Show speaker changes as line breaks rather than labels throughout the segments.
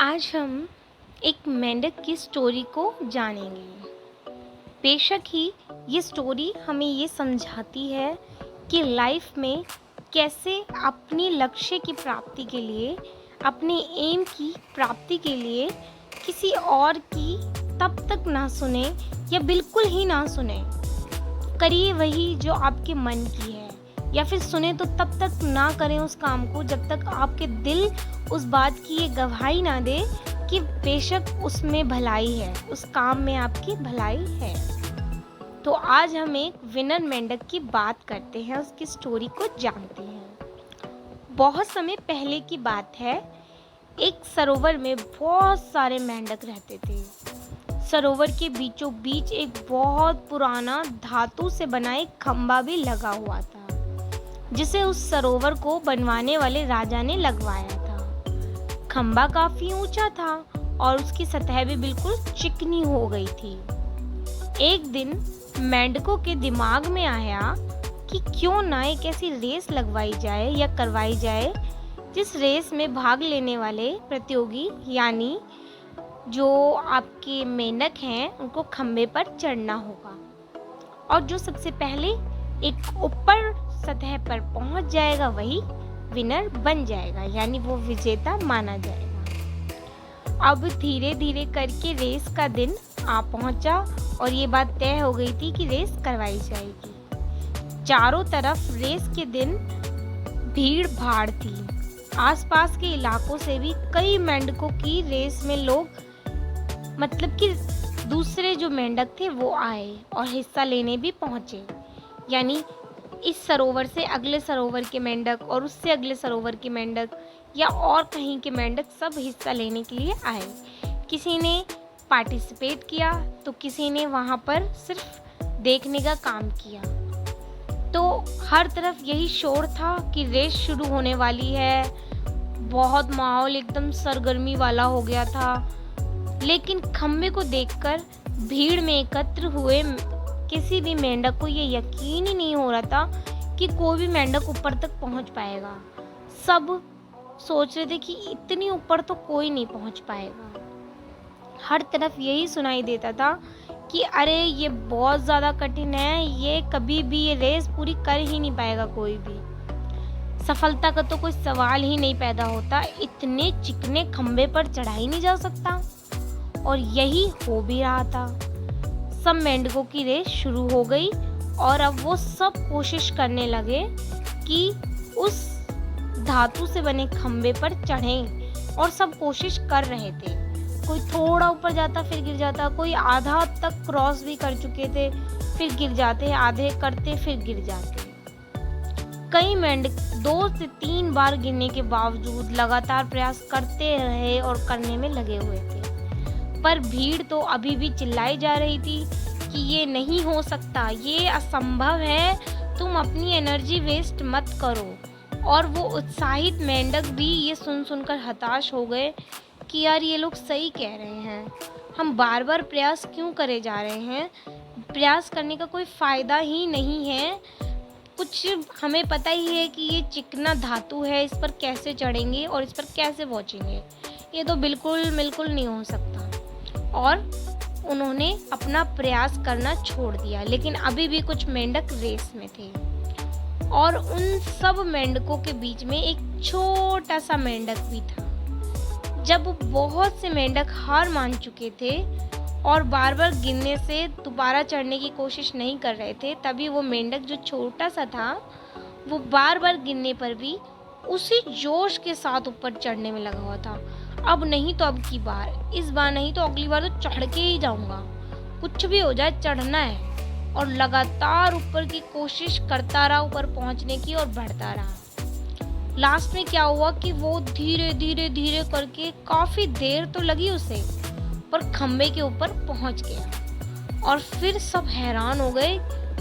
आज हम एक मेंढक की स्टोरी को जानेंगे। बेशक ही ये स्टोरी हमें ये समझाती है कि लाइफ में कैसे अपनी लक्ष्य की प्राप्ति के लिए, अपने एम की प्राप्ति के लिए किसी और की तब तक ना सुने या बिल्कुल ही ना सुने। करिए वही जो आपके मन की है, या फिर सुने तो तब तक ना करें उस काम को जब तक आपके दिल उस बात की ये गवाही ना दे कि बेशक उसमें भलाई है, उस काम में आपकी भलाई है। तो आज हम एक विनर मेंढक की बात करते हैं, उसकी स्टोरी को जानते हैं। बहुत समय पहले की बात है, एक सरोवर में बहुत सारे मेंढक रहते थे। सरोवर के बीचों बीच एक बहुत पुराना धातु से बना एक खंभा भी लगा हुआ था, जिसे उस सरोवर को बनवाने वाले राजा ने लगवाया था। खंभा काफी ऊंचा था और उसकी सतह भी बिल्कुल चिकनी हो गई थी। एक दिन मेंढकों के दिमाग में आया कि क्यों ना एक ऐसी रेस लगवाई जाए या करवाई जाए जिस रेस में भाग लेने वाले प्रतियोगी यानी जो आपके मेंढक हैं उनको खंभे पर चढ़ना होगा, और जो सबसे पहले एक ऊपर सतह पर पहुंच जाएगा वही विनर बन जाएगा, यानी वो विजेता माना जाएगा। अब धीरे धीरे करके रेस का दिन आ पहुंचा और ये बात तय हो गई थी कि रेस करवाई जाएगी। चारों तरफ रेस के दिन भीड़ भाड़ थी। आसपास के इलाकों से भी कई मेंढकों की रेस में लोग, मतलब कि दूसरे जो मेंढक थे वो आए और हिस्सा लेने भी पहुंचे। यानी इस सरोवर से अगले सरोवर के मेंढक और उससे अगले सरोवर के मेंढक या और कहीं के मेंढक सब हिस्सा लेने के लिए आए। किसी ने पार्टिसिपेट किया तो किसी ने वहाँ पर सिर्फ देखने का काम किया। तो हर तरफ यही शोर था कि रेस शुरू होने वाली है। बहुत माहौल एकदम सरगर्मी वाला हो गया था। लेकिन खंबे को देखकर भीड़ में एकत्र हुए किसी भी मेंढक को ये यकीन ही नहीं हो रहा था कि कोई भी मेंढक ऊपर तक पहुंच पाएगा। सब सोच रहे थे कि इतनी ऊपर तो कोई नहीं पहुंच पाएगा। हर तरफ यही सुनाई देता था कि अरे ये बहुत ज़्यादा कठिन है, ये कभी भी ये रेस पूरी कर ही नहीं पाएगा कोई भी। सफलता का तो कोई सवाल ही नहीं पैदा होता, इतने चिकने खंबे पर चढ़ा ही नहीं जा सकता। और यही हो भी रहा था। सब मेंढकों की रेस शुरू हो गई और अब वो सब कोशिश करने लगे कि उस धातु से बने खंबे पर चढ़ें, और सब कोशिश कर रहे थे। कोई थोड़ा ऊपर जाता फिर गिर जाता, कोई आधा तक क्रॉस भी कर चुके थे फिर गिर जाते, आधे करते फिर गिर जाते। कई मेंढक 2 से 3 बार गिरने के बावजूद लगातार प्रयास करते रहे और करने में लगे हुए थे। पर भीड़ तो अभी भी चिल्लाई जा रही थी कि ये नहीं हो सकता, ये असंभव है, तुम अपनी एनर्जी वेस्ट मत करो। और वो उत्साहित मेंढक भी ये सुन सुनकर हताश हो गए कि यार ये लोग सही कह रहे हैं, हम बार बार प्रयास क्यों करे जा रहे हैं, प्रयास करने का कोई फ़ायदा ही नहीं है। कुछ हमें पता ही है कि ये चिकना धातु है, इस पर कैसे चढ़ेंगे और इस पर कैसे पहुँचेंगे, ये तो बिल्कुल नहीं हो सकता। और उन्होंने अपना प्रयास करना छोड़ दिया। लेकिन अभी भी कुछ मेंढक रेस में थे और उन सब मेंढकों के बीच में एक छोटा सा मेंढक भी था। जब बहुत से मेंढक हार मान चुके थे और बार बार गिरने से दोबारा चढ़ने की कोशिश नहीं कर रहे थे, तभी वो मेंढक जो छोटा सा था वो बार बार गिरने पर भी उसी जोश के साथ ऊपर चढ़ने में लगा हुआ था। अब नहीं तो अब की बार, इस बार नहीं तो अगली बार तो चढ़ के ही जाऊंगा, कुछ भी हो जाए चढ़ना है। और लगातार ऊपर की कोशिश करता रहा, ऊपर पहुंचने की, और बढ़ता रहा। लास्ट में क्या हुआ कि वो धीरे धीरे करके, काफी देर तो लगी उसे, पर खंबे के ऊपर पहुंच गया। और फिर सब हैरान हो गए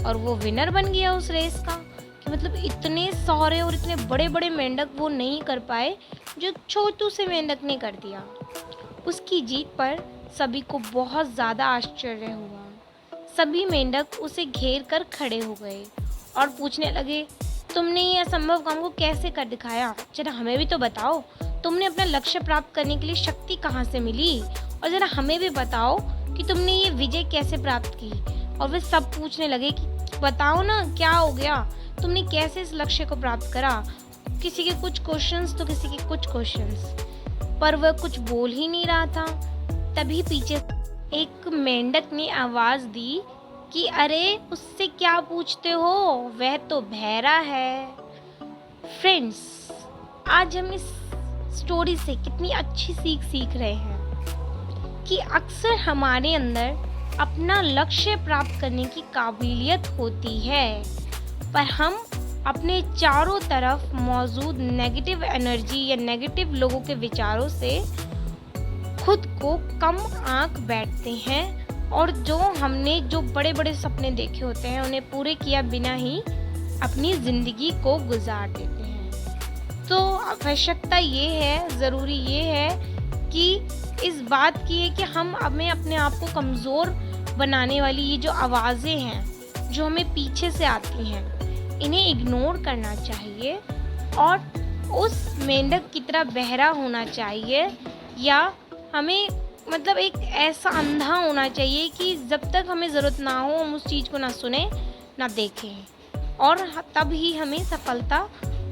और वो विनर बन गया उस रेस का। कि मतलब इतने सारे और इतने बड़े बड़े मेंढक वो नहीं कर पाए जो छोटू से मेंढक ने कर दिया। उसकी जीत पर सभी को बहुत ज़्यादा आश्चर्य हुआ। सभी मेंढक उसे घेर कर खड़े हो गए और पूछने लगे, तुमने ये असंभव काम को कैसे कर दिखाया, जरा हमें भी तो बताओ, तुमने अपना लक्ष्य प्राप्त करने के लिए शक्ति कहाँ से मिली, और ज़रा हमें भी बताओ कि तुमने ये विजय कैसे प्राप्त की। और वे सब पूछने लगे कि बताओ ना क्या हो गया, तुमने कैसे इस लक्ष्य को प्राप्त करा। किसी के कुछ क्वेश्चंस तो किसी के कुछ क्वेश्चंस, पर वह कुछ बोल ही नहीं रहा था। तभी पीछे एक मेंढक ने आवाज़ दी कि अरे उससे क्या पूछते हो, वह तो बहरा है। फ्रेंड्स, आज हम इस स्टोरी से कितनी अच्छी सीख रहे हैं कि अक्सर हमारे अंदर अपना लक्ष्य प्राप्त करने की काबिलियत होती है, पर हम अपने चारों तरफ मौजूद नेगेटिव एनर्जी या नेगेटिव लोगों के विचारों से खुद को कम आंक बैठते हैं, और जो हमने जो बड़े बड़े सपने देखे होते हैं उन्हें पूरे किया बिना ही अपनी ज़िंदगी को गुजार देते हैं। तो आवश्यकता ये है, ज़रूरी ये है कि इस बात की है कि हम हमें अपने आप को कमज़ोर बनाने वाली ये जो आवाज़ें हैं जो हमें पीछे से आती हैं, इन्हें इग्नोर करना चाहिए और उस मेंढक की तरह बहरा होना चाहिए, या हमें मतलब एक ऐसा अंधा होना चाहिए कि जब तक हमें ज़रूरत ना हो हम उस चीज़ को ना सुने ना देखें, और तब ही हमें सफलता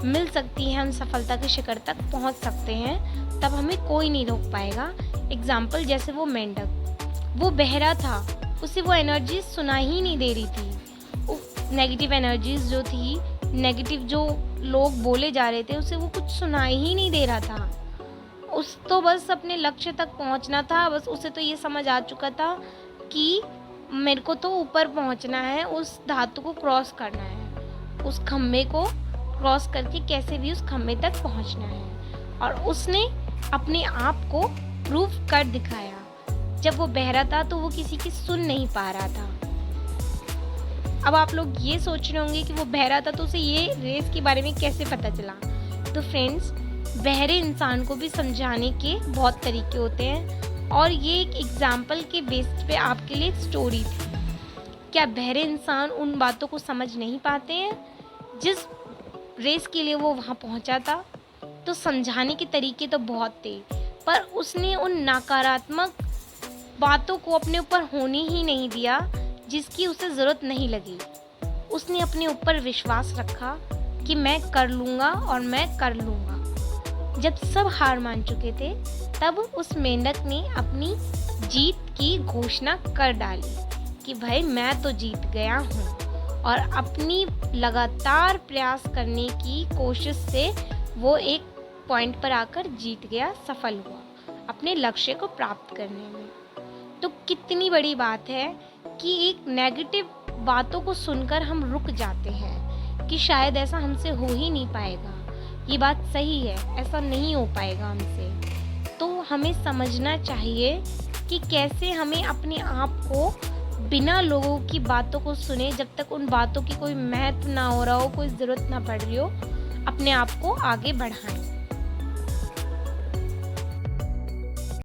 मिल सकती है, हम सफलता के शिखर तक पहुंच सकते हैं, तब हमें कोई नहीं रोक पाएगा। एग्जाम्पल जैसे वो मेंढक, वो बहरा था, उसे वो एनर्जी सुना ही नहीं दे रही थी। नेगेटिव एनर्जीज जो थी, नेगेटिव जो लोग बोले जा रहे थे, उसे वो कुछ सुनाई ही नहीं दे रहा था। उस तो बस अपने लक्ष्य तक पहुंचना था, बस उसे तो ये समझ आ चुका था कि मेरे को तो ऊपर पहुंचना है, उस धातु को क्रॉस करना है, उस खम्भे को क्रॉस करके कैसे भी उस खम्भे तक पहुंचना है, और उसने अपने आप को प्रूव कर दिखाया। जब वो बहरा था तो वो किसी की सुन नहीं पा रहा था। अब आप लोग ये सोच रहे होंगे कि वो बहरा था तो उसे ये रेस के बारे में कैसे पता चला। तो फ्रेंड्स, बहरे इंसान को भी समझाने के बहुत तरीके होते हैं, और ये एक एग्जाम्पल के बेस पे आपके लिए एक स्टोरी थी। क्या बहरे इंसान उन बातों को समझ नहीं पाते हैं जिस रेस के लिए वो वहाँ पहुँचा था? तो समझाने के तरीके तो बहुत थे, पर उसने उन नकारात्मक बातों को अपने ऊपर होने ही नहीं दिया जिसकी उसे ज़रूरत नहीं लगी। उसने अपने ऊपर विश्वास रखा कि मैं कर लूँगा और मैं कर लूँगा। जब सब हार मान चुके थे तब उस मेंढक ने अपनी जीत की घोषणा कर डाली कि भाई मैं तो जीत गया हूँ, और अपनी लगातार प्रयास करने की कोशिश से वो एक पॉइंट पर आकर जीत गया, सफल हुआ अपने लक्ष्य को प्राप्त करने में। तो कितनी बड़ी बात है कि एक नेगेटिव बातों को सुनकर हम रुक जाते हैं कि शायद ऐसा हमसे हो ही नहीं पाएगा। ये बात सही है, ऐसा नहीं हो पाएगा हमसे। तो हमें समझना चाहिए कि कैसे हमें अपने आप को बिना लोगों की बातों को सुने, जब तक उन बातों की कोई महत्व ना हो रहा हो, कोई ज़रूरत ना पड़ रही हो, अपने आप को आगे बढ़ाएं।